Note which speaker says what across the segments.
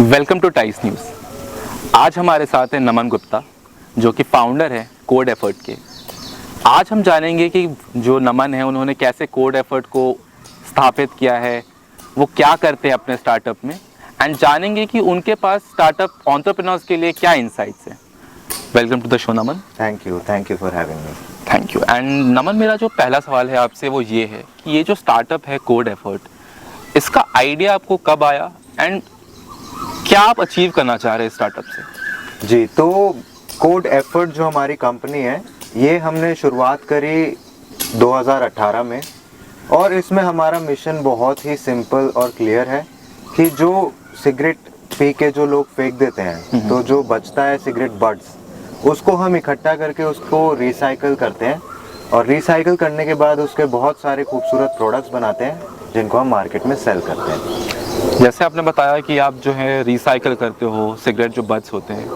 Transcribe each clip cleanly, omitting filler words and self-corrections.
Speaker 1: Welcome to tiles news. आज हमारे साथ है नमन गुप्ता, जो कि फाउंडर है कोड एफर्ट के। आज हम जानेंगे कि जो नमन है उन्होंने कैसे कोड एफर्ट को स्थापित किया है, वो क्या करते हैं अपने स्टार्टअप में, एंड जानेंगे कि उनके पास स्टार्टअप एंटरप्रेन्योर्स के लिए क्या इंसाइट्स हैं। Welcome to the show Naman.
Speaker 2: Thank you for having me.
Speaker 1: Thank you. And Naman, मेरा जो पहला सवाल है आपसे वो ये है कि ये जो स्टार्टअप है कोड एफर्ट, इसका आइडिया आपको कब आया एंड क्या आप अचीव करना चाह रहे हैं स्टार्टअप से?
Speaker 2: जी, तो कोड एफर्ट जो हमारी कंपनी है, ये हमने शुरुआत करी 2018 में, और इसमें हमारा मिशन बहुत ही सिंपल और क्लियर है कि जो सिगरेट पी के जो लोग फेंक देते हैं, तो जो बचता है सिगरेट बड्स, उसको हम इकट्ठा करके उसको रिसाइकल करते हैं, और रिसाइकल करने के बाद उसके बहुत सारे खूबसूरत प्रोडक्ट्स बनाते हैं जिनको हम मार्केट में सेल करते हैं।
Speaker 1: जैसे आपने बताया कि आप जो है रिसाइकल करते हो सिगरेट जो बड्स होते हैं,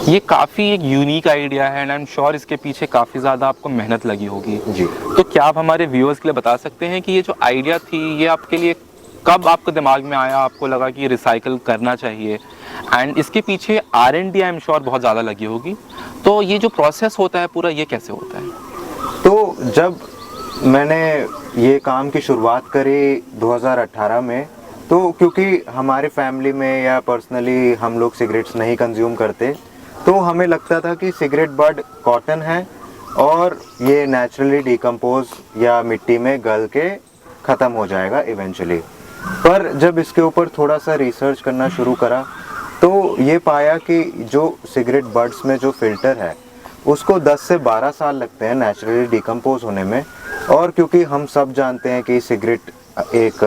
Speaker 1: ये काफ़ी एक यूनिक आइडिया है एंड आई एम श्योर इसके पीछे काफ़ी ज़्यादा आपको मेहनत लगी होगी।
Speaker 2: जी,
Speaker 1: तो क्या आप हमारे व्यूअर्स के लिए बता सकते हैं कि ये जो आइडिया थी ये आपके लिए कब आपके दिमाग में आया, आपको लगा कि रिसाइकल करना चाहिए, एंड इसके पीछे R&D आई एम श्योर बहुत ज़्यादा लगी होगी। तो ये जो प्रोसेस होता है पूरा, ये कैसे होता है?
Speaker 2: तो जब मैंने ये काम की शुरुआत करी 2018 में, तो क्योंकि हमारे फैमिली में या पर्सनली हम लोग सिगरेट्स नहीं कंज्यूम करते, तो हमें लगता था कि सिगरेट बड कॉटन है और ये नेचुरली डिकम्पोज या मिट्टी में गल के ख़त्म हो जाएगा इवेंचुअली। पर जब इसके ऊपर थोड़ा सा रिसर्च करना शुरू करा, तो ये पाया कि जो सिगरेट बड्स में जो फिल्टर है उसको 10 से 12 साल लगते हैं नेचुरली डिकम्पोज होने में। और क्योंकि हम सब जानते हैं कि सिगरेट एक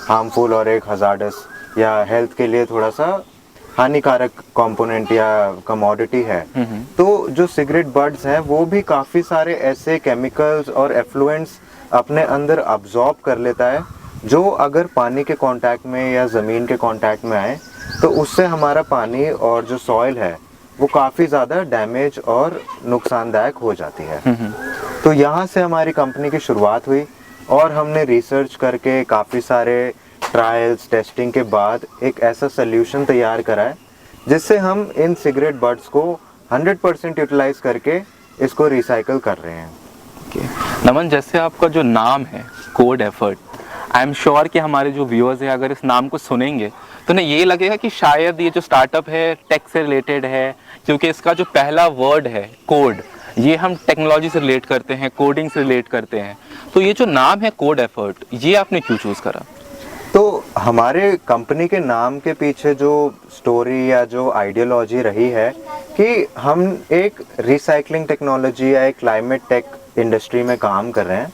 Speaker 2: हार्मफुल और एक हज़ार्डस या हेल्थ के लिए थोड़ा सा हानिकारक कंपोनेंट या कमोडिटी है, तो जो सिगरेट बड्स हैं वो भी काफ़ी सारे ऐसे केमिकल्स और एफ्लुएंट्स अपने अंदर अब्जॉर्ब कर लेता है, जो अगर पानी के कांटेक्ट में या ज़मीन के कांटेक्ट में आए तो उससे हमारा पानी और जो सॉइल है वो काफ़ी ज़्यादा डैमेज और नुकसानदायक हो जाती है। तो यहाँ से हमारी कंपनी की शुरुआत हुई, और हमने रिसर्च करके काफ़ी सारे ट्रायल्स टेस्टिंग के बाद एक ऐसा सोल्यूशन तैयार करा है जिससे हम इन सिगरेट बड्स को 100% यूटिलाइज करके इसको रिसाइकल कर रहे हैं।
Speaker 1: नमन, जैसे आपका जो नाम है code effort, I am sure कि हमारे जो व्यूअर्स हैं अगर इस नाम को सुनेंगे तो उन्हें ये लगेगा कि शायद ये जो स्टार्टअप है टेक से रिलेटेड है, क्योंकि इसका जो पहला वर्ड है कोड, ये हम टेक्नोलॉजी से रिलेट करते हैं, कोडिंग से रिलेट करते हैं। तो ये जो नाम है कोड एफर्ट, ये आपने क्यों चूज़ करा?
Speaker 2: तो हमारे कंपनी के नाम के पीछे जो स्टोरी या जो आइडियोलॉजी रही है कि हम एक रिसाइकलिंग टेक्नोलॉजी या एक क्लाइमेट टेक इंडस्ट्री में काम कर रहे हैं,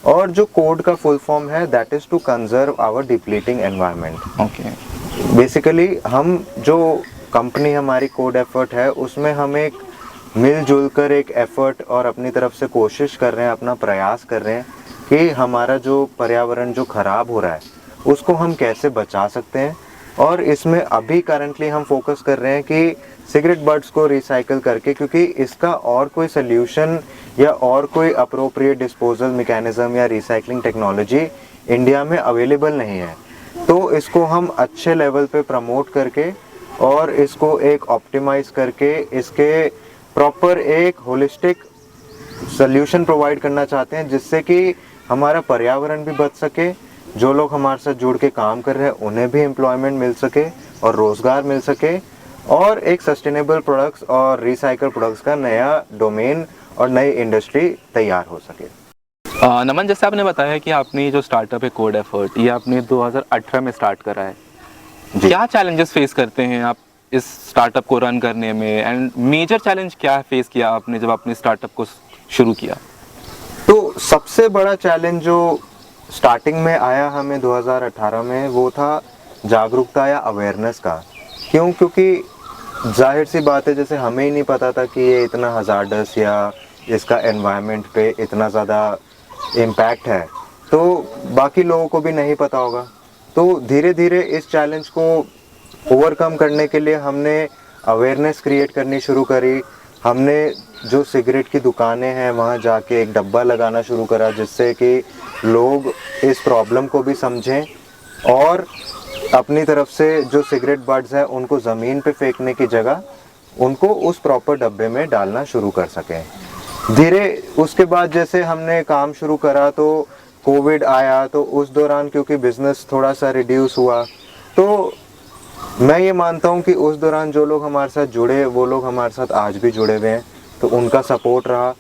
Speaker 2: और जो कोड का फुल फॉर्म है that is to conserve our depleting environment.
Speaker 1: Okay,
Speaker 2: basically हम जो कंपनी हमारी कोड एफर्ट है, उसमें हम एक मिलजुल कर एक एफर्ट और अपनी तरफ से कोशिश कर रहे हैं, अपना प्रयास कर रहे हैं कि हमारा जो पर्यावरण जो ख़राब हो रहा है उसको हम कैसे बचा सकते हैं। और इसमें अभी करंटली हम फोकस कर रहे हैं कि सिगरेट बड्स को रिसाइकल करके, क्योंकि इसका और कोई सल्यूशन या और कोई अप्रोप्रिएट डिस्पोजल मैकेनिज्म या रिसाइकलिंग टेक्नोलॉजी इंडिया में अवेलेबल नहीं है। तो इसको हम अच्छे लेवल पे प्रमोट करके और इसको एक ऑप्टिमाइज करके इसके प्रॉपर एक होलिस्टिक सल्यूशन प्रोवाइड करना चाहते हैं, जिससे कि हमारा पर्यावरण भी बच सके, जो लोग हमारे साथ जुड़ के काम कर रहे हैं उन्हें भी एम्प्लॉयमेंट मिल सके और रोज़गार मिल सके, और एक सस्टेनेबल प्रोडक्ट्स और रिसाइकल प्रोडक्ट्स का नया डोमेन और नई इंडस्ट्री तैयार हो सके।
Speaker 1: नमन, जैसे आपने बताया कि आपने ये जो स्टार्टअप है कोड एफर्ट, ये आपने 2018 में स्टार्ट करा है। क्या चैलेंजेस फेस करते हैं आप इस स्टार्टअप को रन करने में, एंड मेजर चैलेंज क्या फेस किया आपने जब आपने स्टार्टअप को शुरू किया?
Speaker 2: तो सबसे बड़ा चैलेंज जो स्टार्टिंग में आया हमें 2018 में, वो था जागरूकता या अवेयरनेस का। क्योंकि जाहिर सी बात है, जैसे हमें ही नहीं पता था कि ये इतना हज़ार्डस या इसका एनवायरनमेंट पे इतना ज़्यादा इम्पैक्ट है, तो बाकी लोगों को भी नहीं पता होगा। तो धीरे धीरे इस चैलेंज को ओवरकम करने के लिए हमने अवेयरनेस क्रिएट करनी शुरू करी। हमने जो सिगरेट की दुकानें हैं वहाँ जाके एक डब्बा लगाना शुरू करा, जिससे कि लोग इस प्रॉब्लम को भी समझें और अपनी तरफ से जो सिगरेट बड्स हैं उनको ज़मीन पे फेंकने की जगह उनको उस प्रॉपर डब्बे में डालना शुरू कर सकें। धीरे उसके बाद जैसे हमने काम शुरू करा तो कोविड आया, तो उस दौरान क्योंकि बिज़नेस थोड़ा सा रिड्यूस हुआ, तो मैं ये मानता हूँ कि उस दौरान जो लोग हमारे साथ जुड़े वो लोग हमारे साथ आज भी जुड़े हुए हैं, तो उनका सपोर्ट रहा।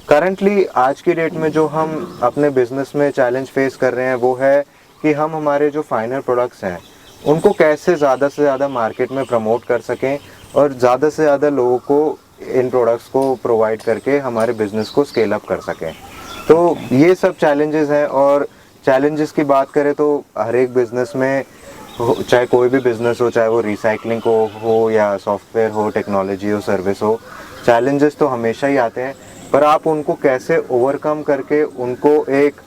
Speaker 2: करंटली आज की डेट में जो हम अपने बिज़नेस में चैलेंज फेस कर रहे हैं वो है कि हम हमारे जो फाइनल प्रोडक्ट्स हैं उनको कैसे ज़्यादा से ज़्यादा मार्केट में प्रमोट कर सकें और ज़्यादा से ज़्यादा लोगों को इन प्रोडक्ट्स को प्रोवाइड करके हमारे बिज़नेस को स्केल अप कर सकें। तो ये सब चैलेंजेस हैं। और चैलेंजेस की बात करें तो हर एक बिज़नेस में चाहे कोई भी बिज़नेस हो, चाहे वो रिसाइकलिंग को हो या सॉफ्टवेयर हो, टेक्नोलॉजी हो, सर्विस हो, चैलेंजेस तो हमेशा ही आते हैं, पर आप उनको कैसे ओवरकम करके उनको एक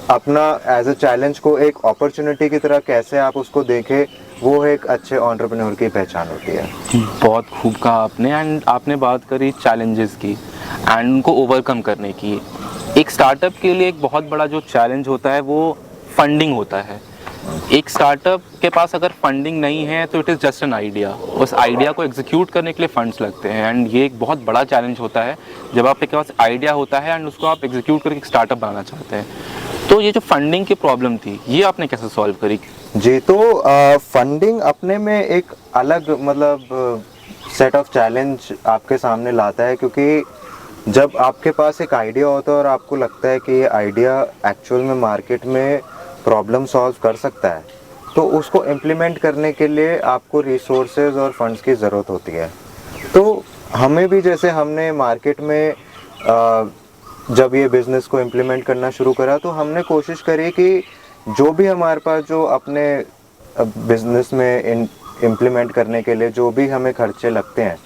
Speaker 2: अपना एज अ चैलेंज को एक अपॉर्चुनिटी की तरह कैसे आप उसको देखें, वो एक अच्छे एंटरप्रेन्योर की पहचान होती है।
Speaker 1: बहुत खूब कहा आपने। एंड आपने बात करी चैलेंजेस की एंड उनको ओवरकम करने की। एक स्टार्टअप के लिए एक बहुत बड़ा जो चैलेंज होता है वो फंडिंग होता है। एक स्टार्टअप के पास अगर फंडिंग नहीं है तो it is just an idea. उस आइडिया को एग्जीक्यूट करने के लिए फंड्स लगते हैं एंड ये एक बहुत बड़ा चैलेंज होता है जब आपके पास आइडिया होता है एंड उसको आप एग्जीक्यूट करके एक स्टार्टअप बनाना चाहते हैं। तो ये जो फंडिंग की प्रॉब्लम थी ये आपने कैसे सॉल्व करी?
Speaker 2: जी, तो फंडिंग अपने में एक अलग मतलब सेट ऑफ चैलेंज आपके सामने लाता है, क्योंकि जब आपके पास एक आइडिया होता है और आपको लगता है कि ये आइडिया एक्चुअल में मार्केट में प्रॉब्लम सॉल्व कर सकता है, तो उसको इम्प्लीमेंट करने के लिए आपको रिसोर्सेज और फंड्स की ज़रूरत होती है। तो हमें भी जैसे हमने मार्केट में जब ये बिज़नेस को इम्प्लीमेंट करना शुरू करा तो हमने कोशिश करी कि जो भी हमारे पास जो अपने बिज़नेस में इम्प्लीमेंट करने के लिए जो भी हमें खर्चे लगते हैं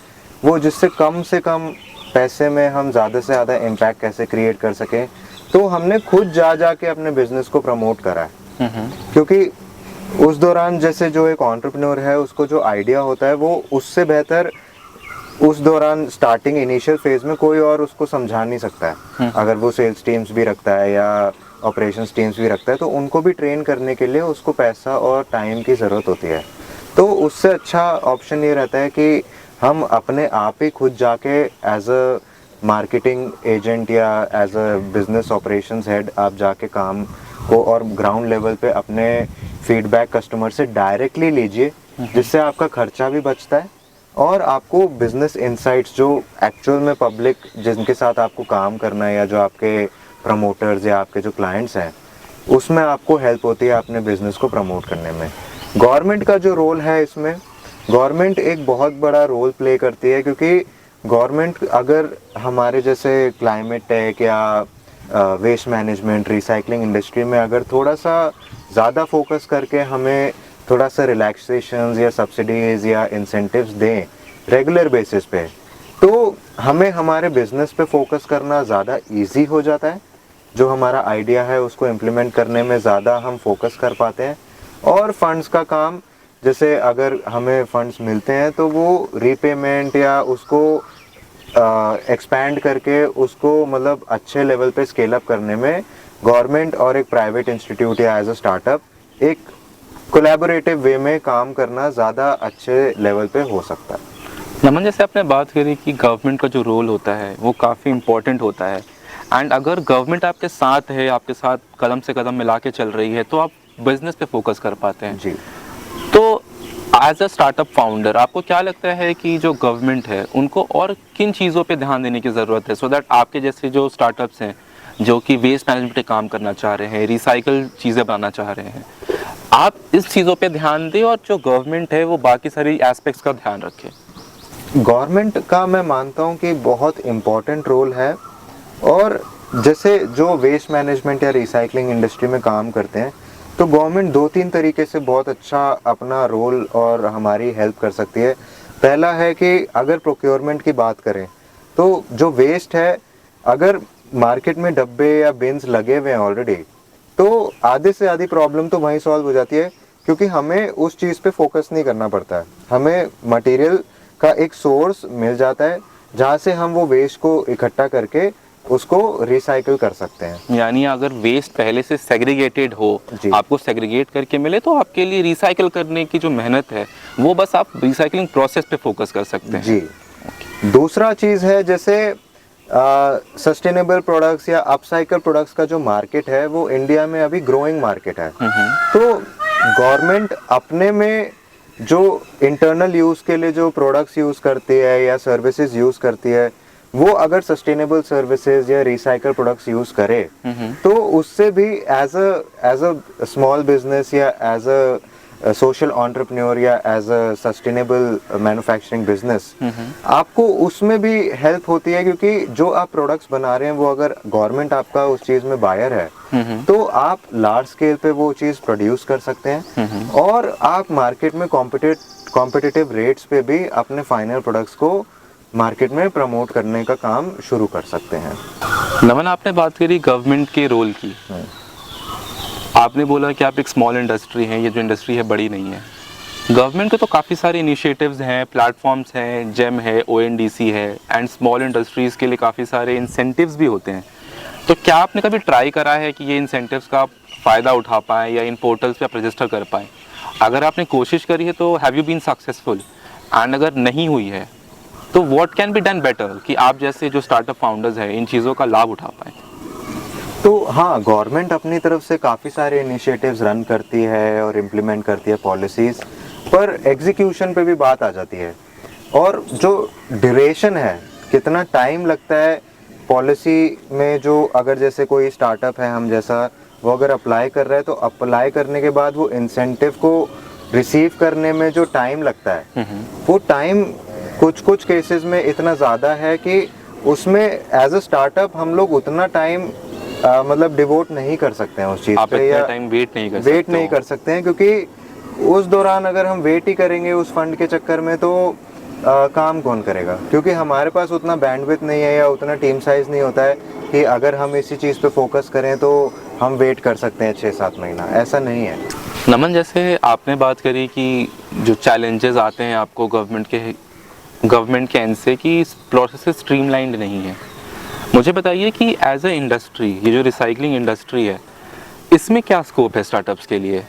Speaker 2: वो जिससे कम से कम पैसे में हम ज़्यादा से ज़्यादा इम्पैक्ट कैसे क्रिएट कर सकें, तो हमने खुद जा के अपने बिज़नेस को प्रमोट करा है। क्योंकि उस दौरान जैसे जो एक एंटरप्रेन्योर है उसको जो आइडिया होता है वो उससे बेहतर उस दौरान स्टार्टिंग इनिशियल फेज में कोई और उसको समझा नहीं सकता है। अगर वो सेल्स टीम्स भी रखता है या ऑपरेशंस टीम्स भी रखता है तो उनको भी ट्रेन करने के लिए उसको पैसा और टाइम की ज़रूरत होती है। तो उससे अच्छा ऑप्शन ये रहता है कि हम अपने आप ही खुद जाके एज अ मार्केटिंग एजेंट या as a business operations head आप जाके काम को और ग्राउंड लेवल पे अपने फीडबैक कस्टमर से डायरेक्टली लीजिए, जिससे आपका खर्चा भी बचता है और आपको बिजनेस इनसाइट्स जो एक्चुअल में पब्लिक जिनके साथ आपको काम करना है या जो आपके प्रमोटर्स या आपके जो क्लाइंट्स हैं उसमें आपको हेल्प होती है अपने बिजनेस को प्रमोट करने में। गवर्नमेंट का जो रोल है इसमें, गवर्नमेंट एक बहुत बड़ा रोल प्ले करती है, क्योंकि गवर्नमेंट अगर हमारे जैसे क्लाइमेट टेक या वेस्ट मैनेजमेंट रिसाइकलिंग इंडस्ट्री में अगर थोड़ा सा ज़्यादा फोकस करके हमें थोड़ा सा रिलैक्सेशंस या सब्सिडीज या इंसेंटिव्स दें रेगुलर बेसिस पे, तो हमें हमारे बिजनेस पे फोकस करना ज़्यादा इजी हो जाता है। जो हमारा आइडिया है उसको इम्प्लीमेंट करने में ज़्यादा हम फोकस कर पाते हैं। और फंड्स का काम, जैसे अगर हमें फंड्स मिलते हैं तो वो रीपेमेंट या उसको एक्सपैंड करके उसको मतलब अच्छे लेवल पे स्केल अप करने में गवर्नमेंट और एक प्राइवेट इंस्टीट्यूट या एज अ स्टार्टअप एक कोलैबोरेटिव वे में काम करना ज़्यादा अच्छे लेवल पे हो सकता है।
Speaker 1: नमन, जैसे आपने बात करी कि गवर्नमेंट का जो रोल होता है वो काफ़ी इम्पोर्टेंट होता है एंड अगर गवर्नमेंट आपके साथ है, आपके साथ कदम से कदम मिला के चल रही है तो आप बिजनेस पे फोकस कर पाते हैं।
Speaker 2: जी।
Speaker 1: तो एज अ स्टार्टअप फाउंडर आपको क्या लगता है कि जो गवर्नमेंट है उनको और किन चीज़ों पे ध्यान देने की ज़रूरत है सो दैट आपके जैसे जो स्टार्टअप्स हैं जो कि वेस्ट मैनेजमेंट पे काम करना चाह रहे हैं, रिसाइकल चीज़ें बनाना चाह रहे हैं, आप इस चीज़ों पे ध्यान दें और जो गवर्नमेंट है वो बाकी सारी एस्पेक्ट्स का ध्यान रखे?
Speaker 2: गवर्नमेंट का मैं मानता हूँ कि बहुत इम्पोर्टेंट रोल है। और जैसे जो वेस्ट मैनेजमेंट या रिसाइकलिंग इंडस्ट्री में काम करते हैं तो गवर्नमेंट 2-3 तरीके से बहुत अच्छा अपना रोल और हमारी हेल्प कर सकती है। पहला है कि अगर प्रोक्योरमेंट की बात करें तो जो वेस्ट है, अगर मार्केट में डब्बे या बिन्स लगे हुए हैं ऑलरेडी, तो आधे से आधी प्रॉब्लम तो वहीं सॉल्व हो जाती है, क्योंकि हमें उस चीज़ पे फोकस नहीं करना पड़ता है। हमें मटेरियल का एक सोर्स मिल जाता है जहाँ से हम वो वेस्ट को इकट्ठा करके उसको रिसाइकिल कर सकते हैं।
Speaker 1: यानी अगर वेस्ट पहले से सेग्रीगेटेड हो,
Speaker 2: जी।
Speaker 1: आपको सेग्रीगेट करके मिले, तो आपके लिए रिसाइकिल करने की जो मेहनत है वो बस आप रिसाइकलिंग प्रोसेस पे फोकस कर सकते हैं।
Speaker 2: जी। दूसरा चीज़ है जैसे सस्टेनेबल प्रोडक्ट्स या अपसाइकल प्रोडक्ट्स का जो मार्केट है वो इंडिया में अभी ग्रोइंग मार्केट है। तो गवर्नमेंट अपने में जो इंटरनल यूज़ के लिए जो प्रोडक्ट्स यूज़ करती है या सर्विसेज यूज़ करती है, वो अगर सस्टेनेबल सर्विसेज या रिसाइकल प्रोडक्ट्स यूज़ करे तो उससे भी एज अ स्मॉल बिजनेस या एज अ सोशल एंटरप्रेन्योर या as a sustainable manufacturing business आपको उसमें भी हेल्प होती है, क्योंकि जो आप प्रोडक्ट्स बना रहे हैं वो अगर गवर्नमेंट आपका उस चीज़ में बायर है तो आप लार्ज स्केल पे वो चीज़ प्रोड्यूस कर सकते हैं और आप मार्केट में कॉम्पिटिटिव रेट्स पे भी अपने फाइनल प्रोडक्ट्स को मार्केट में प्रमोट करने का काम शुरू कर सकते हैं।
Speaker 1: नमन, आपने बात करी गवर्नमेंट के रोल की। आपने बोला कि आप एक स्मॉल इंडस्ट्री हैं, ये जो इंडस्ट्री है बड़ी नहीं है। गवर्नमेंट के तो काफ़ी सारे इनिशिएटिव्स हैं, प्लेटफॉर्म्स हैं, जेम है, ONDC है, एंड स्मॉल इंडस्ट्रीज़ के लिए काफ़ी सारे इंसेंटिव्स भी होते हैं। तो क्या आपने कभी ट्राई करा है कि ये इंसेंटिव्स का आप फ़ायदा उठा पाएँ या इन पोर्टल्स पे आप रजिस्टर कर पाएँ? अगर आपने कोशिश करी है तो have you been successful, and अगर नहीं हुई है तो what can be done better कि आप जैसे जो स्टार्टअप फाउंडर्स हैं इन चीज़ों का लाभ उठा पाएँ?
Speaker 2: तो हाँ, गवर्नमेंट अपनी तरफ से काफ़ी सारे इनिशिएटिव्स रन करती है और इम्प्लीमेंट करती है पॉलिसीज़, पर एग्जीक्यूशन पे भी बात आ जाती है। और जो ड्यूरेशन है, कितना टाइम लगता है पॉलिसी में, जो अगर जैसे कोई स्टार्टअप है हम जैसा, वो अगर अप्लाई कर रहा है तो अप्लाई करने के बाद वो इंसेंटिव को रिसीव करने में जो टाइम लगता है वो टाइम कुछ केसेस में इतना ज़्यादा है कि उसमें एज अ स्टार्टअप हम लोग उतना टाइम मतलब डिवोट नहीं कर सकते हैं उस चीज़ पे, या
Speaker 1: टाइम वेट नहीं कर सकते
Speaker 2: हैं, क्योंकि उस दौरान अगर हम वेट ही करेंगे उस फंड के चक्कर में तो काम कौन करेगा, क्योंकि हमारे पास उतना बैंडविड्थ नहीं है या उतना टीम साइज नहीं होता है कि अगर हम इसी चीज़ पे फोकस करें तो हम वेट कर सकते हैं 6-7 महीना, ऐसा नहीं है।
Speaker 1: नमन, जैसे आपने बात करी कि जो चैलेंजेस आते हैं आपको गवर्नमेंट के एंड से कि प्रोसेस स्ट्रीमलाइंड नहीं है, मुझे बताइए कि एज अ इंडस्ट्री, ये जो रिसाइकलिंग इंडस्ट्री है, इसमें क्या स्कोप है स्टार्टअप्स के लिए?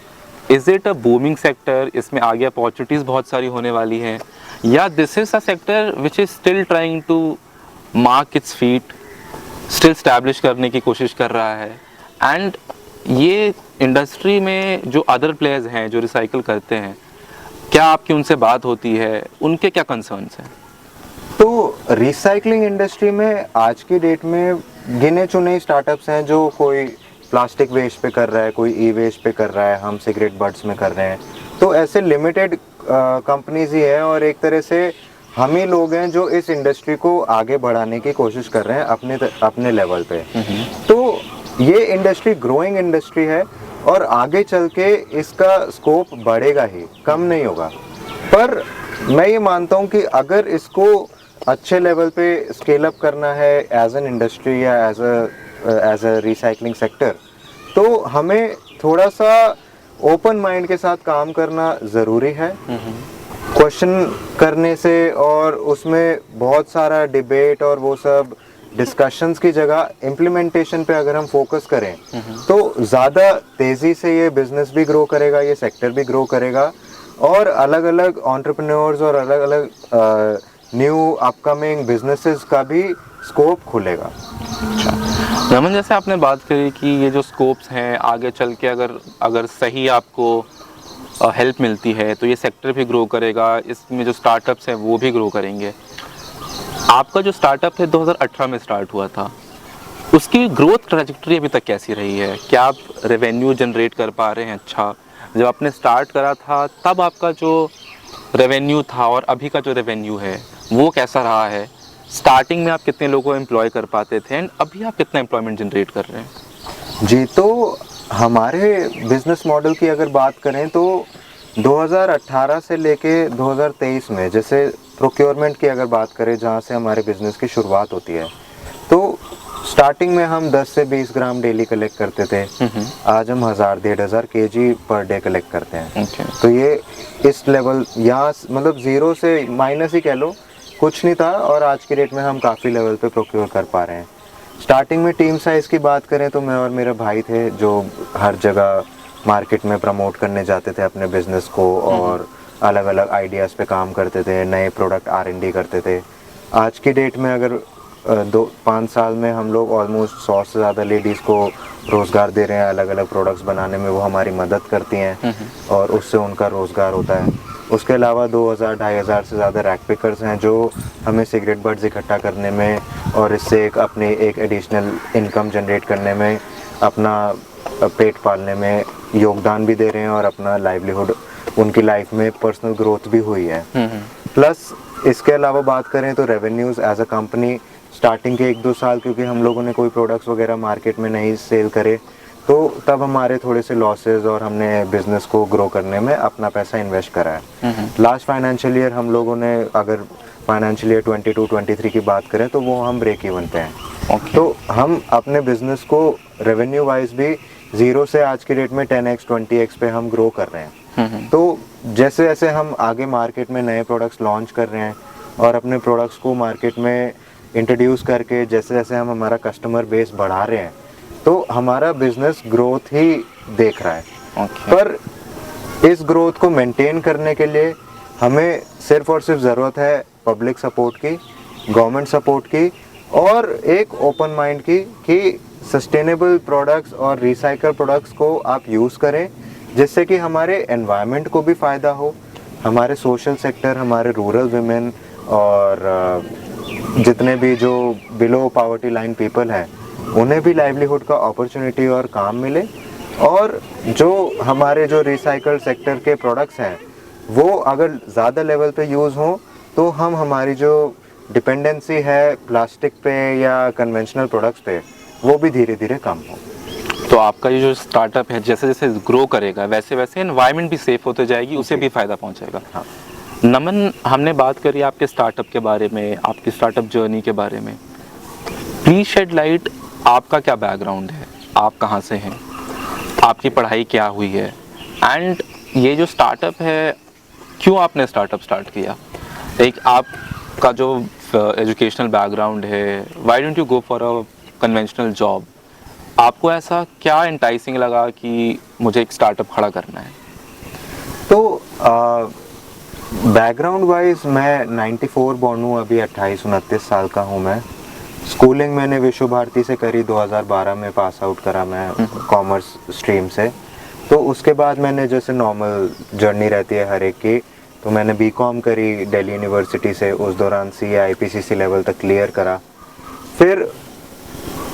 Speaker 1: Is it a booming sector? इसमें आगे अपॉर्चुनिटीज़ बहुत सारी होने वाली हैं, या this is a sector which is still trying to mark its feet, still establish करने की कोशिश कर रहा है? एंड ये इंडस्ट्री में जो अदर प्लेयर्स हैं जो रिसाइकिल करते हैं, क्या आपकी उनसे बात होती है? उनके क्या कंसर्न्स हैं?
Speaker 2: तो रिसाइकलिंग इंडस्ट्री में आज की डेट में गिने चुने स्टार्टअप्स हैं जो कोई प्लास्टिक वेस्ट पे कर रहा है, कोई ई वेस्ट पे कर रहा है, हम सिगरेट बट्स में कर रहे हैं। तो ऐसे लिमिटेड कंपनीज ही हैं और एक तरह से हम ही लोग हैं जो इस इंडस्ट्री को आगे बढ़ाने की कोशिश कर रहे हैं अपने लेवल पे। तो ये इंडस्ट्री ग्रोइंग इंडस्ट्री है और आगे चल के इसका स्कोप बढ़ेगा ही, कम नहीं होगा। पर मैं ये मानता हूँ कि अगर इसको अच्छे लेवल पे स्केल अप करना है एज एन इंडस्ट्री या एज अ रिसाइकलिंग सेक्टर, तो हमें थोड़ा सा ओपन माइंड के साथ काम करना ज़रूरी है। क्वेश्चन करने से और उसमें बहुत सारा डिबेट और वो सब डिस्कशंस की जगह इम्प्लीमेंटेशन पे अगर हम फोकस करें तो ज़्यादा तेज़ी से ये बिजनेस भी ग्रो करेगा, ये सेक्टर भी ग्रो करेगा और अलग अलग एंटरप्रेन्योर्स और अलग अलग न्यू अपकमिंग बिजनेसेस का भी स्कोप खुलेगा।
Speaker 1: रमन, जैसे आपने बात करी कि ये जो स्कोप्स हैं आगे चल के अगर सही आपको हेल्प मिलती है तो ये सेक्टर भी ग्रो करेगा, इसमें जो स्टार्टअप्स हैं वो भी ग्रो करेंगे। आपका जो स्टार्टअप है 2018 में स्टार्ट हुआ था, उसकी ग्रोथ ट्रैजेक्टरी अभी तक कैसी रही है? क्या आप रेवेन्यू जनरेट कर पा रहे हैं? अच्छा, जब आपने स्टार्ट करा था तब आपका जो रेवेन्यू था और अभी का जो रेवेन्यू है वो कैसा रहा है? स्टार्टिंग में आप कितने लोगों को एम्प्लॉय कर पाते थे एंड अभी आप कितना एम्प्लॉयमेंट जनरेट कर रहे हैं?
Speaker 2: जी, तो हमारे बिजनेस मॉडल की अगर बात करें तो 2018 से लेके 2023 में, जैसे प्रोक्योरमेंट की अगर बात करें जहाँ से हमारे बिजनेस की शुरुआत होती है, तो स्टार्टिंग में हम 10 से 20 ग्राम डेली कलेक्ट करते थे। आज हम 1000-1500 केजी पर डे कलेक्ट करते हैं। तो ये इस लेवल यहाँ मतलब ज़ीरो से माइनस ही कह लो, कुछ नहीं था और आज की डेट में हम काफ़ी लेवल पे प्रोक्योर कर पा रहे हैं। स्टार्टिंग में टीम साइज की बात करें तो मैं और मेरे भाई थे जो हर जगह मार्केट में प्रमोट करने जाते थे अपने बिजनेस को, और अलग अलग आइडियाज़ पे काम करते थे, नए प्रोडक्ट R&D करते थे। आज की डेट में अगर 2-5 साल में हम लोग ऑलमोस्ट 100 से ज़्यादा लेडीज़ को रोज़गार दे रहे हैं, अलग अलग प्रोडक्ट्स बनाने में वो हमारी मदद करती हैं और उससे उनका रोज़गार होता है। उसके अलावा 2000-2500 से ज़्यादा रैक पिकर्स हैं जो हमें सिगरेट बड्स इकट्ठा करने में और इससे एक एडिशनल इनकम जनरेट करने में, अपना पेट पालने में योगदान भी दे रहे हैं और अपना लाइवलीहुड, उनकी लाइफ में पर्सनल ग्रोथ भी हुई है। प्लस इसके अलावा बात करें तो revenues as a company starting के 1-2 साल, क्योंकि हम लोगों ने कोई प्रोडक्ट्स वगैरह मार्केट में नहीं सेल करे, तो तब हमारे थोड़े से लॉसेस और हमने बिजनेस को ग्रो करने में अपना पैसा इन्वेस्ट करा है। लास्ट फाइनेंशियल ईयर हम लोगों ने, अगर फाइनेंशियल ईयर 22-23 की बात करें तो वो हम ब्रेक इवन पे हैं। तो हम अपने बिजनेस को रेवेन्यू वाइज भी 0 से आज की डेट में 10x 20x पे हम ग्रो कर रहे हैं। तो जैसे जैसे हम आगे मार्केट में नए प्रोडक्ट्स लॉन्च कर रहे हैं और अपने प्रोडक्ट्स को मार्केट में इंट्रोड्यूस करके जैसे जैसे हम हमारा कस्टमर बेस बढ़ा रहे हैं, तो हमारा बिजनेस ग्रोथ ही देख रहा है। पर इस ग्रोथ को मेंटेन करने के लिए हमें सिर्फ और सिर्फ ज़रूरत है पब्लिक सपोर्ट की, गवर्नमेंट सपोर्ट की और एक ओपन माइंड की, कि सस्टेनेबल प्रोडक्ट्स और रिसाइकल प्रोडक्ट्स को आप यूज़ करें, जिससे कि हमारे एनवायरनमेंट को भी फ़ायदा हो, हमारे सोशल सेक्टर, हमारे रूरल वुमेन और जितने भी जो बिलो पॉवर्टी लाइन पीपल हैं उन्हें भी लाइवलीहुड का अपॉर्चुनिटी और काम मिले, और जो हमारे जो रिसाइकल सेक्टर के प्रोडक्ट्स हैं वो अगर ज़्यादा लेवल पे यूज़ हों तो हम हमारी जो डिपेंडेंसी है प्लास्टिक पे या कन्वेंशनल प्रोडक्ट्स पे वो भी धीरे धीरे कम हो।
Speaker 1: तो आपका ये जो स्टार्टअप है जैसे जैसे ग्रो करेगा वैसे वैसे एनवायरनमेंट भी सेफ होते जाएगी, उसे भी फ़ायदा पहुंचेगा।
Speaker 2: हाँ।
Speaker 1: नमन, हमने बात करी आपके स्टार्टअप के बारे में, आपकी स्टार्टअप जर्नी के बारे में। प्लीज शेड लाइट, आपका क्या बैकग्राउंड है, आप कहाँ से हैं, आपकी पढ़ाई क्या हुई है, एंड ये जो स्टार्टअप है क्यों आपने स्टार्टअप स्टार्ट किया? एक आपका जो एजुकेशनल बैकग्राउंड है, why don't you go for a conventional job? आपको ऐसा क्या एंटाइसिंग लगा कि मुझे एक स्टार्टअप खड़ा करना है?
Speaker 2: तो बैकग्राउंड वाइज मैं 94 बॉर्न हूँ, अभी 28-29 साल का हूँ मैं। स्कूलिंग मैंने विश्व भारती से करी, 2012 में पास आउट करा मैं कॉमर्स स्ट्रीम से। तो उसके बाद मैंने, जैसे नॉर्मल जर्नी रहती है हर एक की, तो मैंने बीकॉम करी दिल्ली यूनिवर्सिटी से, उस दौरान CA IPCC लेवल तक क्लियर करा। फिर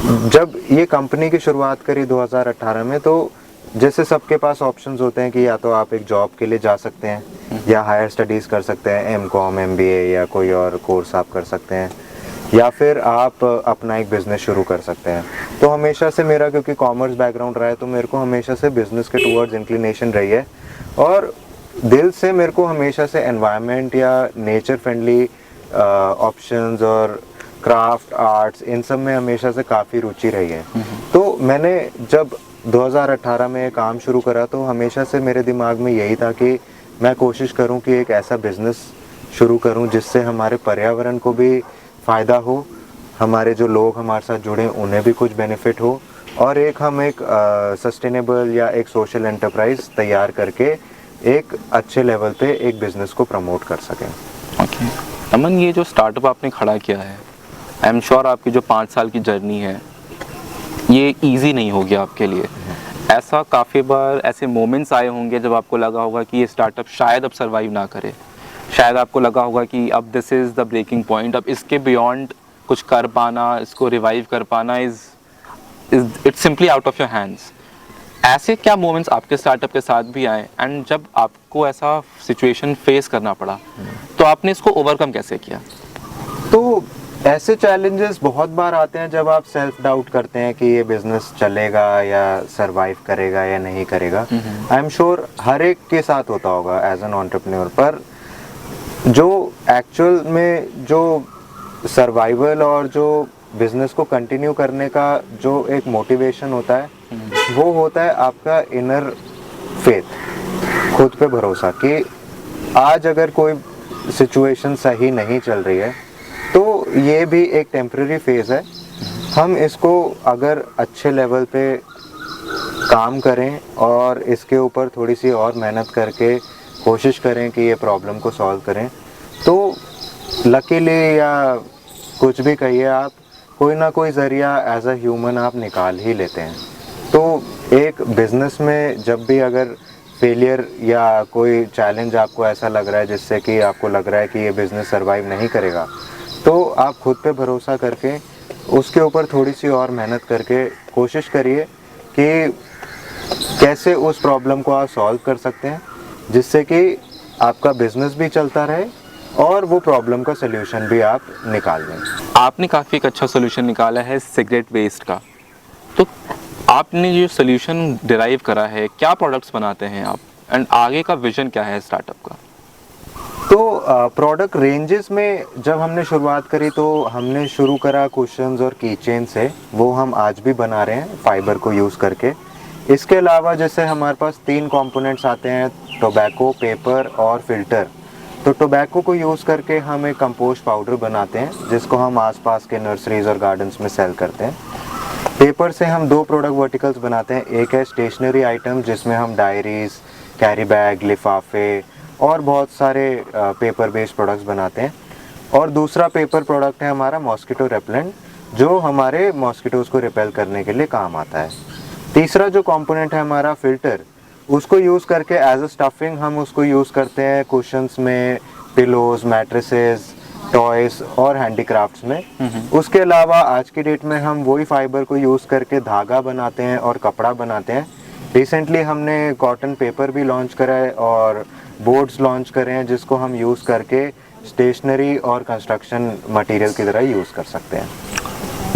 Speaker 2: जब ये कंपनी की शुरुआत करी 2018 में, तो जैसे सबके पास ऑप्शंस होते हैं कि या तो आप एक जॉब के लिए जा सकते हैं या हायर स्टडीज़ कर सकते हैं, MCOM MBA या कोई और कोर्स आप कर सकते हैं, या फिर आप अपना एक बिज़नेस शुरू कर सकते हैं। तो हमेशा से मेरा, क्योंकि कॉमर्स बैकग्राउंड रहा है, तो मेरे को हमेशा से बिज़नेस के टूवर्ड्स इंक्लिनेशन रही है, और दिल से मेरे को हमेशा से एनवायरनमेंट या नेचर फ्रेंडली ऑप्शंस और क्राफ्ट आर्ट्स, इन सब में हमेशा से काफ़ी रुचि रही है। तो मैंने जब 2018 में काम शुरू करा, तो हमेशा से मेरे दिमाग में यही था कि मैं कोशिश करूं कि एक ऐसा बिज़नेस शुरू करूं जिससे हमारे पर्यावरण को भी फ़ायदा हो, हमारे जो लोग हमारे साथ जुड़े उन्हें भी कुछ बेनिफिट हो, और हम एक सस्टेनेबल या एक सोशल एंटरप्राइज तैयार करके एक अच्छे लेवल पे एक बिज़नेस को प्रमोट कर सकें।
Speaker 1: ओके अमन, ये जो स्टार्टअप आपने खड़ा किया है, आई एम श्योर आपकी जो 5 साल की जर्नी है ये इजी नहीं हो गया आपके लिए। ऐसा काफ़ी बार ऐसे मोमेंट्स आए होंगे जब आपको लगा होगा कि ये स्टार्टअप शायद अब सर्वाइव ना करे, शायद आपको लगा होगा कि अब this is the breaking point, अब इसके बियॉन्ड कुछ कर पाना, इसको रिवाइव कर पाना it's simply out of your hands. ऐसे क्या मोमेंट्स आपके स्टार्टअप के साथ भी आए, एंड जब आपको ऐसा सिचुएशन फेस करना पड़ा तो आपने इसको ओवरकम कैसे किया?
Speaker 2: तो ऐसे चैलेंजेस बहुत बार आते हैं जब आप सेल्फ डाउट करते हैं कि ये बिज़नेस चलेगा या सरवाइव करेगा या नहीं करेगा। आई एम श्योर हर एक के साथ होता होगा एज एन एंटरप्रेन्योर, पर जो एक्चुअल में जो सर्वाइवल और जो बिज़नेस को कंटिन्यू करने का जो एक मोटिवेशन होता है, वो होता है आपका इनर फेथ, खुद पे भरोसा, कि आज अगर कोई सिचुएशन सही नहीं चल रही है तो ये भी एक टेम्परेरी फेज़ है, हम इसको अगर अच्छे लेवल पे काम करें और इसके ऊपर थोड़ी सी और मेहनत करके कोशिश करें कि ये प्रॉब्लम को सॉल्व करें, तो लकीली या कुछ भी कहिए आप, कोई ना कोई ज़रिया एज अ ह्यूमन आप निकाल ही लेते हैं। तो एक बिज़नेस में जब भी अगर फेलियर या कोई चैलेंज आपको ऐसा लग रहा है जिससे कि आपको लग रहा है कि ये बिज़नेस सर्वाइव नहीं करेगा, तो आप खुद पे भरोसा करके उसके ऊपर थोड़ी सी और मेहनत करके कोशिश करिए कि कैसे उस प्रॉब्लम को आप सॉल्व कर सकते हैं, जिससे कि आपका बिज़नेस भी चलता रहे और वो प्रॉब्लम का सल्यूशन भी आप निकाल लें।
Speaker 1: आपने काफ़ी एक अच्छा सोल्यूशन निकाला है सिगरेट वेस्ट का। तो आपने जो सोल्यूशन डिराइव करा है, क्या प्रोडक्ट्स बनाते हैं आप, एंड आगे का विजन क्या है स्टार्टअप का?
Speaker 2: तो प्रोडक्ट रेंजेस में जब हमने शुरुआत करी तो हमने शुरू करा कुशन्स और की चेन से, वो हम आज भी बना रहे हैं फाइबर को यूज़ करके। इसके अलावा जैसे हमारे पास 3 कंपोनेंट्स आते हैं, टोबैको, पेपर और फिल्टर। तो टोबैको को यूज़ करके हम एक कंपोस्ट पाउडर बनाते हैं जिसको हम आसपास के नर्सरीज और गार्डन्स में सेल करते हैं। पेपर से हम 2 प्रोडक्ट वर्टिकल्स बनाते हैं, एक है स्टेशनरी आइटम जिसमें हम डायरीज, कैरी बैग, लिफाफे और बहुत सारे पेपर बेस्ड प्रोडक्ट्स बनाते हैं, और दूसरा पेपर प्रोडक्ट है हमारा मॉस्किटो रेपेलेंट, जो हमारे मॉस्किटोज़ को रिपेल करने के लिए काम आता है। तीसरा जो कंपोनेंट है हमारा फिल्टर, उसको यूज़ करके एज अ स्टफिंग हम उसको यूज़ करते हैं कुशन्स में, पिलोज, मैट्रेसेस, टॉयस और हैंडीक्राफ्ट्स में। उसके अलावा आज की डेट में हम वही फाइबर को यूज़ करके धागा बनाते हैं और कपड़ा बनाते हैं। रिसेंटली हमने कॉटन पेपर भी लॉन्च करा है और बोर्ड्स लॉन्च करे हैं जिसको हम यूज़ करके स्टेशनरी और कंस्ट्रक्शन मटेरियल की तरह यूज़ कर सकते हैं।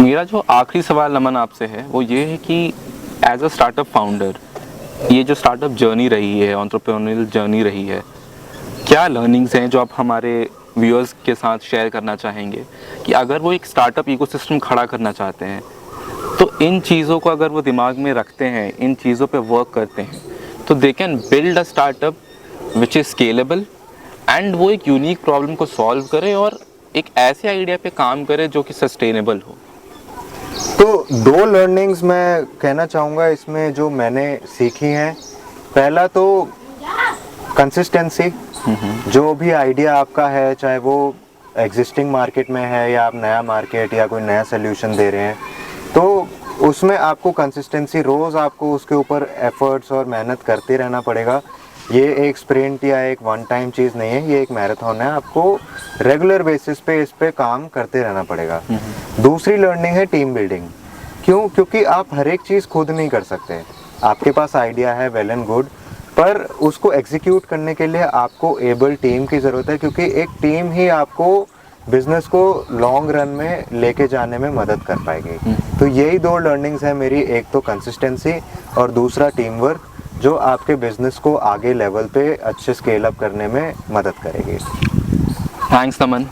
Speaker 1: मेरा जो आखिरी सवाल नमन आपसे है वो ये है कि एज अ स्टार्टअप फाउंडर, ये जो स्टार्टअप जर्नी रही है, एंटरप्रेन्योरियल जर्नी रही है, क्या लर्निंग्स हैं जो आप हमारे व्यूअर्स के साथ शेयर करना चाहेंगे कि अगर वो एक स्टार्टअप इकोसिस्टम खड़ा करना चाहते हैं तो इन चीज़ों को अगर वो दिमाग में रखते हैं, इन चीज़ों पे वर्क करते हैं, तो they can build a startup which is scalable and वो एक यूनिक प्रॉब्लम को सॉल्व करे और एक ऐसे आइडिया पे काम करे जो कि सस्टेनेबल हो।
Speaker 2: तो 2 लर्निंग्स मैं कहना चाहूँगा इसमें जो मैंने सीखी हैं। पहला तो कंसिस्टेंसी, जो भी आइडिया आपका है, चाहे वो एग्जिस्टिंग मार्केट में है या आप नया मार्केट या कोई नया सोल्यूशन दे रहे हैं, तो उसमें आपको कंसिस्टेंसी, रोज़ आपको उसके ऊपर एफर्ट्स और मेहनत करते रहना पड़ेगा। ये एक स्प्रिंट या एक वन टाइम चीज़ नहीं है, ये एक मैराथन है, आपको रेगुलर बेसिस पे इस पे काम करते रहना पड़ेगा। दूसरी लर्निंग है टीम बिल्डिंग। क्योंकि आप हर एक चीज़ खुद नहीं कर सकते। आपके पास आइडिया है, वेल एंड गुड, पर उसको एग्जीक्यूट करने के लिए आपको एबल टीम की ज़रूरत है, क्योंकि एक टीम ही आपको बिजनेस को लॉन्ग रन में लेके जाने में मदद कर पाएगी। तो यही 2 लर्निंग्स हैं मेरी, एक तो कंसिस्टेंसी और दूसरा टीम वर्क, जो आपके बिजनेस को आगे लेवल पे अच्छे स्केल अप करने में मदद करेगी।
Speaker 1: Thanks Naman,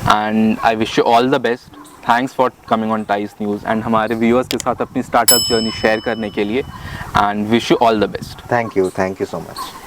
Speaker 1: and I wish you all the best. Thanks for coming on Times News and हमारे व्यूअर्स के साथ अपनी स्टार्टअप जर्नी शेयर करने के लिए, and wish you all the best.
Speaker 2: Thank you so much.